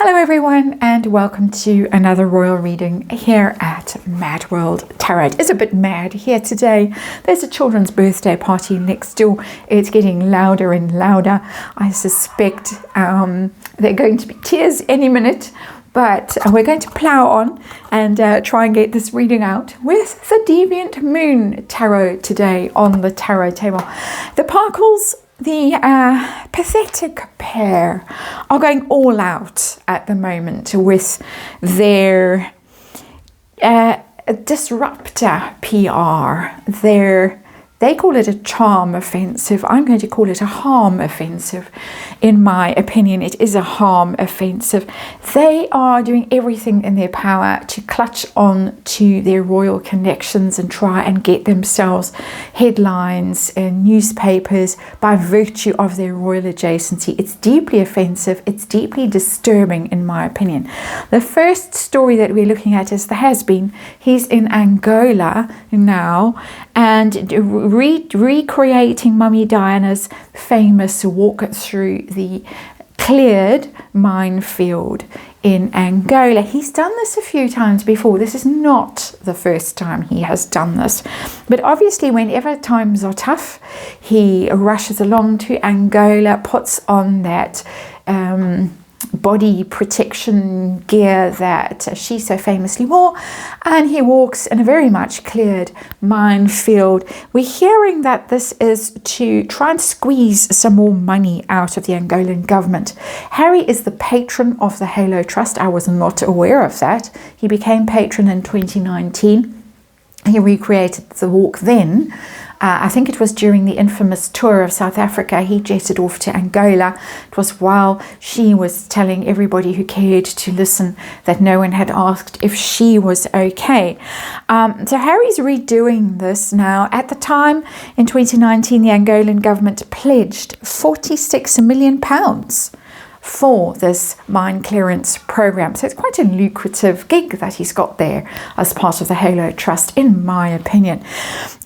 Hello everyone, and welcome to another royal reading here at Mad World Tarot. It's a bit mad here today. There's a children's birthday party next door. It's getting louder and louder. I suspect there are going to be tears any minute, but we're going to plow on and try and get this reading out with the Deviant Moon Tarot today on the tarot table. The Parkles, the pathetic pair, are going all out at the moment with their disruptor PR. They call it a charm offensive. I'm going to call it a harm offensive. In my opinion, it is a harm offensive. They are doing everything in their power to clutch on to their royal connections and try and get themselves headlines in newspapers by virtue of their royal adjacency. It's deeply offensive. It's deeply disturbing, in my opinion. The first story that we're looking at is the has-been. He's in Angola now and recreating Mummy Diana's famous walk through the cleared minefield in Angola. He's done this a few times before. This is not the first time he has done this. But obviously, whenever times are tough, he rushes along to Angola, puts on that body protection gear that she so famously wore, and he walks in a very much cleared minefield. We're hearing that this is to try and squeeze some more money out of the Angolan government. Harry is the patron of the Halo Trust. I was not aware of that. He became patron in 2019. He recreated the walk then. I think it was during the infamous tour of South Africa. He jetted off to Angola. It was while she was telling everybody who cared to listen that no one had asked if she was okay. So Harry's redoing this now. At the time, in 2019, the Angolan government pledged £46 million for this mine clearance program. So it's quite a lucrative gig that he's got there as part of the Halo Trust, in my opinion.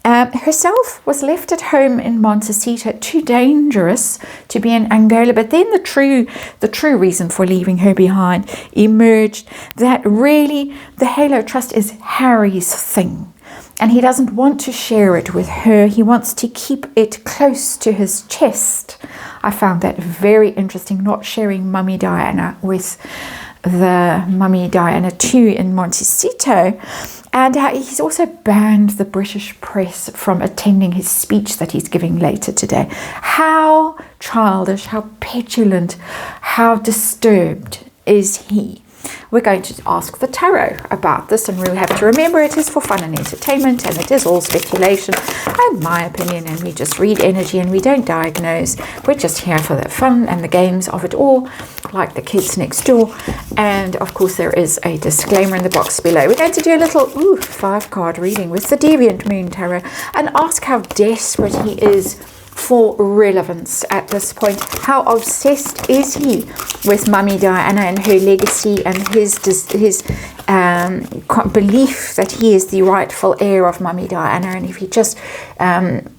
Herself was left at home in Montecito, too dangerous to be in Angola. But then the true reason for leaving her behind emerged, that really the Halo Trust is Harry's thing. And he doesn't want to share it with her. He wants to keep it close to his chest. I found that very interesting, not sharing Mummy Diana with the Mummy Diana 2 in Montecito. And he's also banned the British press from attending his speech that he's giving later today. How childish, how petulant, how disturbed is he? We're going to ask the tarot about this, and we'll have to remember it is for fun and entertainment, and it is all speculation and my opinion, and we just read energy and we don't diagnose. We're just here for the fun and the games of it all, like the kids next door. And of course there is a disclaimer in the box below. We're going to do a little 5-card reading with the Deviant Moon Tarot and ask how desperate he is for relevance at this point. How obsessed is he with Mummy Diana and her legacy and his belief that he is the rightful heir of Mummy Diana, and if he just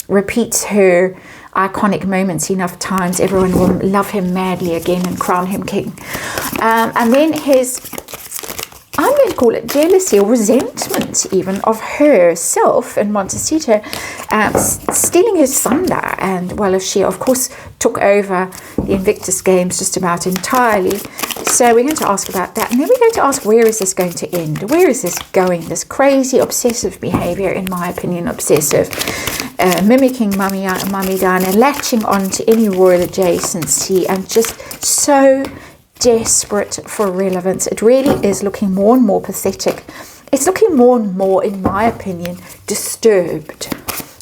repeats her iconic moments enough times, everyone will love him madly again and crown him king. And then I'm going to call it jealousy or resentment even of herself in Montecito, stealing his thunder. And well, she of course took over the Invictus Games just about entirely. So we're going to ask about that, and then we're going to ask, where is this going to end? Where is this going? This crazy obsessive behavior, in my opinion, obsessive, mimicking Mummy Diana, latching on to any royal adjacency, and just so desperate for relevance. It really is looking more and more pathetic. It's looking more and more, in my opinion, disturbed,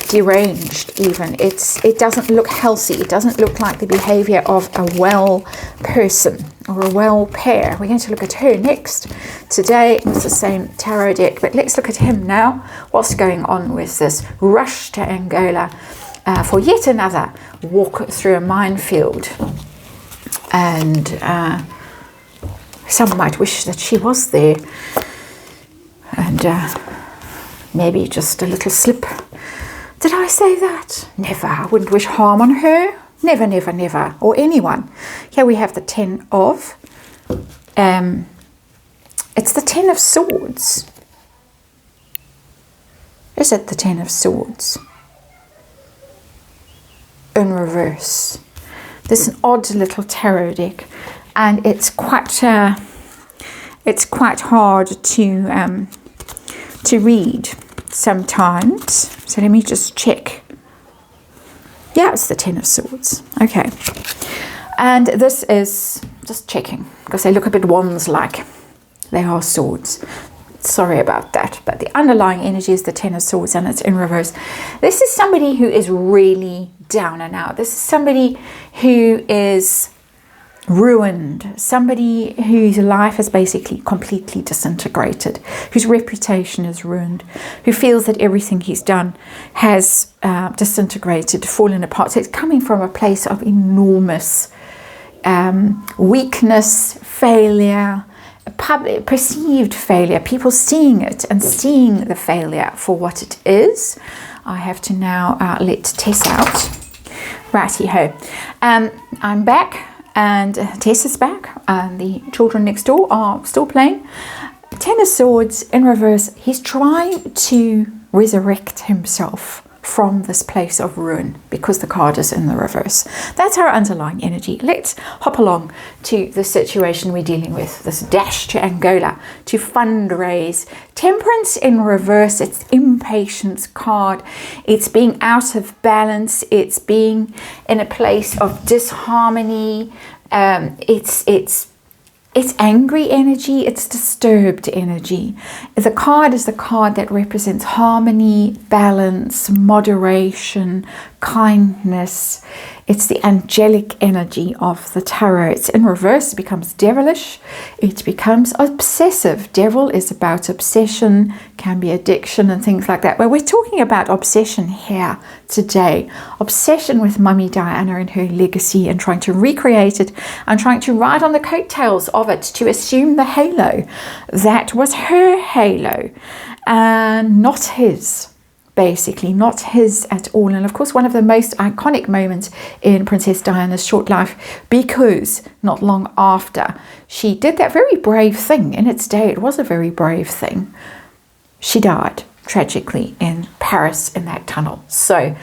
deranged even. It doesn't look healthy. It doesn't look like the behavior of a well person or a well pair. We're going to look at her next today with the same tarot deck, but let's look at him now. What's going on with this rush to Angola for yet another walk through a minefield? And some might wish that she was there, and maybe just a little slip. Did I say that? Never. I wouldn't wish harm on her. Never, never, never. Or anyone. Here we have the 10 of It's the Ten of Swords. Is it the Ten of Swords? In reverse. This is an odd little tarot deck, and it's quite hard to read sometimes. So let me just check. Yeah, it's the Ten of Swords. Okay. And this is just checking, because they look a bit wands-like. They are swords. Sorry about that. But the underlying energy is the Ten of Swords, and it's in reverse. This is somebody who is really down and out. This is somebody who is ruined. Somebody whose life is basically completely disintegrated. Whose reputation is ruined. Who feels that everything he's done has disintegrated, fallen apart. So it's coming from a place of enormous weakness, failure, public perceived failure, people seeing it and seeing the failure for what it is. I have to now let Tess out. Righty ho. I'm back, and Tess is back, and the children next door are still playing. Ten of Swords in reverse. He's trying to resurrect himself from this place of ruin, because the card is in the reverse. That's our underlying energy. Let's hop along to the situation we're dealing with, this dash to Angola to fundraise. Temperance in reverse. It's impatience card. It's being out of balance. It's being in a place of disharmony. It's angry energy, it's disturbed energy. The card is the card that represents harmony, balance, moderation, kindness. It's the angelic energy of the tarot. It's in reverse, it becomes devilish, it becomes obsessive. Devil is about obsession, can be addiction and things like that. But we're talking about obsession here today. Obsession with Mummy Diana and her legacy, and trying to recreate it and trying to ride on the coattails of it, to assume the halo that was her halo and not his. Basically not his at all. And of course, one of the most iconic moments in Princess Diana's short life, because not long after she did that very brave thing, in its day it was a very brave thing, she died tragically in Paris in that tunnel. So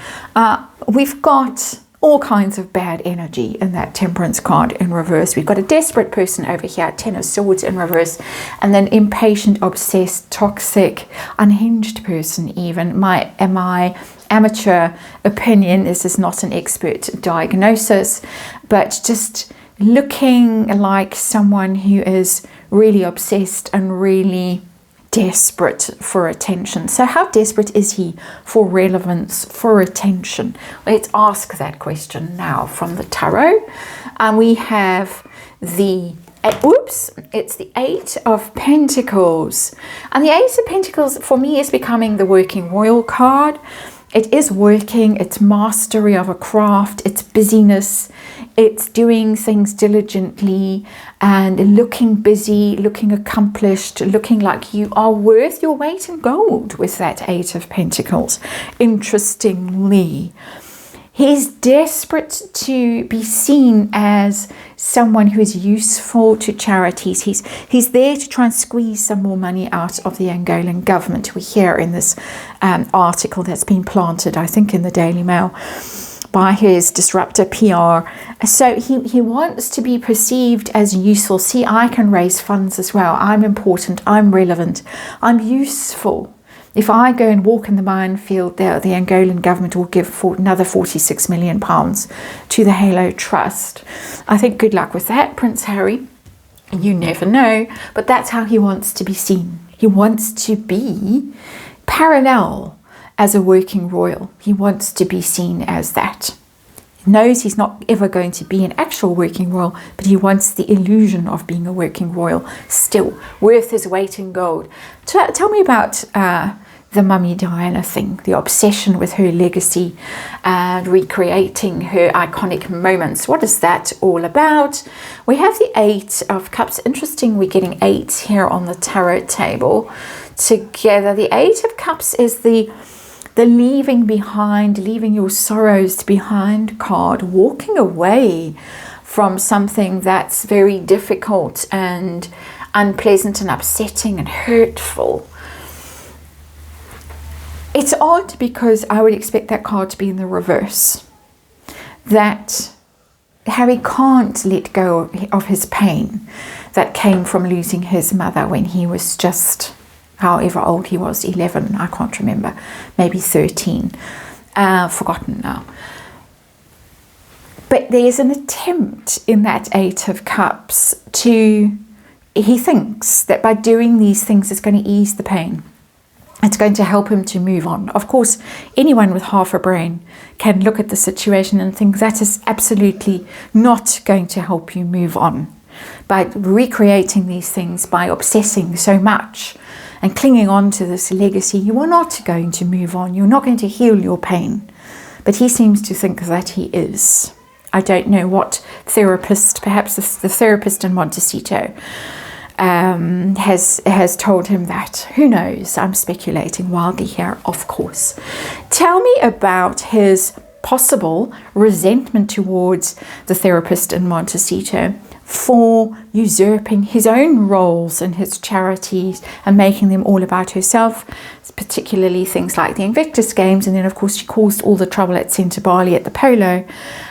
we've got all kinds of bad energy in that Temperance card in reverse. We've got a desperate person over here, Ten of Swords in reverse, and then impatient, obsessed, toxic, unhinged person even. My amateur opinion, this is not an expert diagnosis, but just looking like someone who is really obsessed and really desperate for attention. So how desperate is he for relevance, for attention? Let's ask that question now from the tarot. And we have the it's the Eight of Pentacles. And the Ace of Pentacles for me is becoming the working royal card. It is working, it's mastery of a craft, it's busyness, it's doing things diligently and looking busy, looking accomplished, looking like you are worth your weight in gold with that Eight of Pentacles. Interestingly, he's desperate to be seen as someone who is useful to charities. He's there to try and squeeze some more money out of the Angolan government. We hear in this article that's been planted, I think, in the Daily Mail by his disruptor PR. So he wants to be perceived as useful. See, I can raise funds as well. I'm important. I'm relevant. I'm useful. If I go and walk in the minefield, the Angolan government will give another £46 million to the Halo Trust. I think good luck with that, Prince Harry. You never know, but that's how he wants to be seen. He wants to be parallel as a working royal. He wants to be seen as that. He knows he's not ever going to be an actual working royal, but he wants the illusion of being a working royal still, worth his weight in gold. Tell me about the Mummy Diana thing, the obsession with her legacy and recreating her iconic moments. What is that all about? We have the Eight of Cups. Interesting, we're getting eights here on the tarot table together. The Eight of Cups is the leaving behind, leaving your sorrows behind card, walking away from something that's very difficult and unpleasant and upsetting and hurtful. It's odd because I would expect that card to be in the reverse. That Harry can't let go of his pain that came from losing his mother when he was just however old he was, 11, I can't remember, maybe 13, forgotten now. But there's an attempt in that Eight of Cups he thinks that by doing these things it's going to ease the pain. It's going to help him to move on. Of course, anyone with half a brain can look at the situation and think that is absolutely not going to help you move on. By recreating these things, by obsessing so much and clinging on to this legacy, you are not going to move on. You're not going to heal your pain. But he seems to think that he is. I don't know what therapist, perhaps the therapist in Montecito, has told him that. Who knows? I'm speculating wildly here, of course. Tell me about his possible resentment towards the therapist in Montecito for usurping his own roles in his charities and making them all about herself, particularly things like the Invictus Games. And then, of course, she caused all the trouble at Centre Bali at the polo.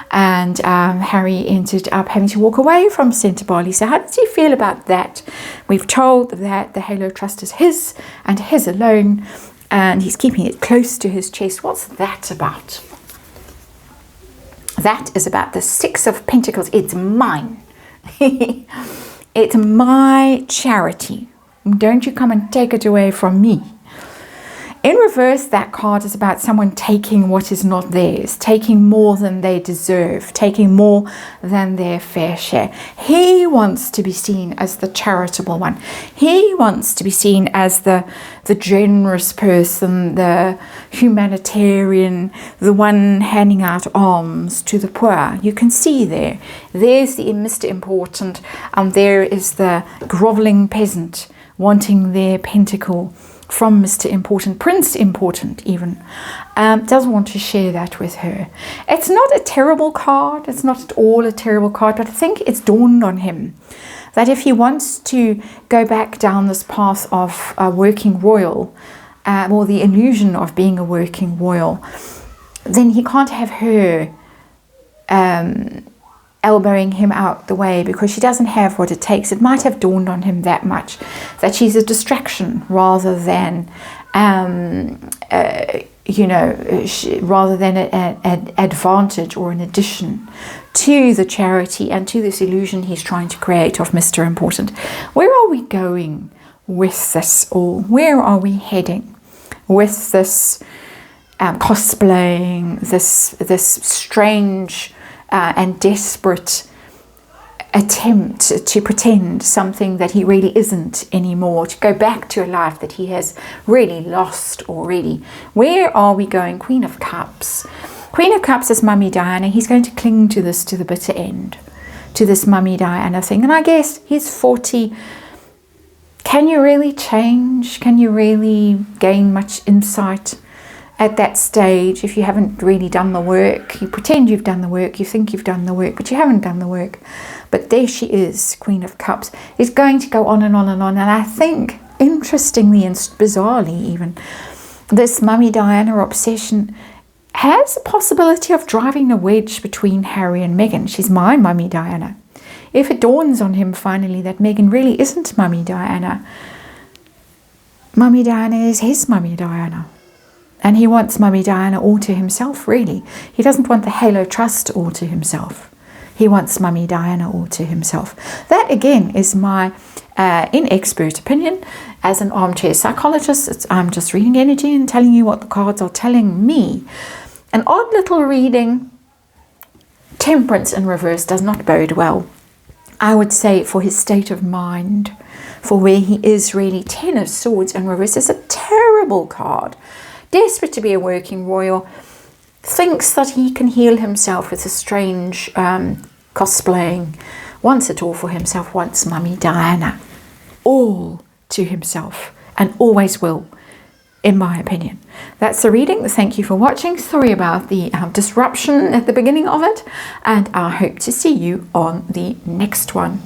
And Harry ended up having to walk away from Centre Bali. So how does he feel about that? We've told that the Halo Trust is his and his alone, and he's keeping it close to his chest. What's that about? That is about the Six of Pentacles. It's mine. It's my charity. Don't you come and take it away from me. In reverse, that card is about someone taking what is not theirs, taking more than they deserve, taking more than their fair share. He wants to be seen as the charitable one. He wants to be seen as the generous person, the humanitarian, the one handing out alms to the poor. You can see there's the Mr. Important, and there is the groveling peasant wanting their pentacle from Mr. Important, Prince Important even, doesn't want to share that with her. It's not a terrible card, it's not at all a terrible card, but I think it's dawned on him that if he wants to go back down this path of a working royal, or the illusion of being a working royal, then he can't have her elbowing him out the way, because she doesn't have what it takes. It might have dawned on him that much, that she's a distraction rather than rather than an advantage or an addition to the charity and to this illusion he's trying to create of Mr. Important. Where are we going with this all? Where are we heading with this cosplaying, this strange and desperate attempt to pretend something that he really isn't anymore, to go back to a life that he has really lost already? Where are we going? Queen of Cups. Queen of Cups is Mummy Diana. He's going to cling to this to the bitter end, to this Mummy Diana thing. And I guess he's 40. Can you really change? Can you really gain much insight at that stage if you haven't really done the work? You pretend you've done the work, you think you've done the work, but you haven't done the work. But there she is, Queen of Cups. It's going to go on and on and on. And I think, interestingly and bizarrely even, this Mummy Diana obsession has a possibility of driving a wedge between Harry and Meghan. She's my Mummy Diana. If it dawns on him finally that Meghan really isn't Mummy Diana, Mummy Diana is his Mummy Diana. And he wants Mummy Diana all to himself, really. He doesn't want the Halo Trust all to himself. He wants Mummy Diana all to himself. That, again, is my inexpert opinion. As an armchair psychologist, I'm just reading energy and telling you what the cards are telling me. An odd little reading. Temperance in reverse does not bode well, I would say, for his state of mind, for where he is really. Ten of Swords in reverse is a terrible card. Desperate to be a working royal, thinks that he can heal himself with a strange cosplaying, wants it all for himself, wants Mummy Diana all to himself, and always will. in my opinion. That's the reading. Thank you for watching. Sorry about the disruption at the beginning of it, and I hope to see you on the next one.